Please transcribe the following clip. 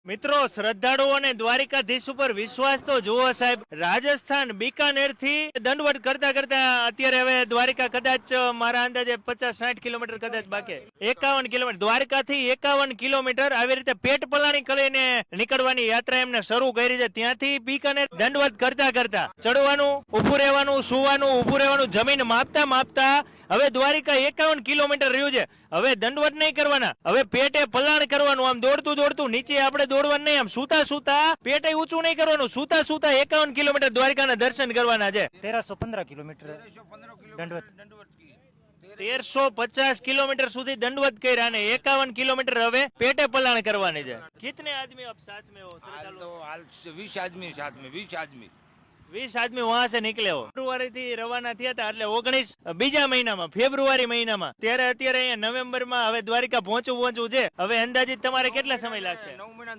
મિત્રો શ્રદ્ધાળુઓને દ્વારિકાધીશ ઉપર વિશ્વાસ તો જુઓ સાહેબ. રાજસ્થાન બીકાનેર થી દંડવત કરતા કરતા અત્યારે હવે દ્વારિકા કદાચ મારા અંદાજે 50-60 કિલોમીટર કદાચ બાકી. 51 કિલોમીટર દ્વારકા થી 51 કિલોમીટર આવી રીતે પેટ પલાણી કરીને નીકળવાની યાત્રા એમને શરૂ કરી છે. ત્યાંથી બીકાનેર દંડવત કરતા કરતા ચડવાનું, ઉભું રહેવાનું, સુવાનું, ઉભું રહેવાનું, જમીન માપતા માપતા હવે દ્વારિકા 51 કિલોમીટર રહ્યું છે. હવે દંડવત નહીં કરવાના, હવે પેટે પલાણ કરવાનું. આમ દોડતું દોડતું નીચે આપણે દોડવાનું નહીં, આમ સુતા સુતા પેટે ઊંચું નહીં કરવાનું. સુતા સુતા 51 કિલોમીટર દ્વારિકાના દર્શન કરવાના છે. 1315 કિલોમીટર દંડવત 1350 કિલોમીટર સુધી દંડવત કર્યા અને 51 કિલોમીટર હવે પેટે પલાણ કરવાની છે. कितने आदमी अब साथ में हो? हाल 20 आदमी साथ में 20 आदमी 20 आदमी वहां से निकले हो. ફેબ્રુઆરી થી રવાના થયા હતા એટલે 19 બીજા મહિનામાં, ફેબ્રુઆરી મહિનામાં. ત્યારે અત્યારે અહીંયા નવેમ્બર માં હવે દ્વારિકા પહોંચવું છે. હવે અંદાજિત તમારે કેટલા સમય લાગશે? 9 મહિના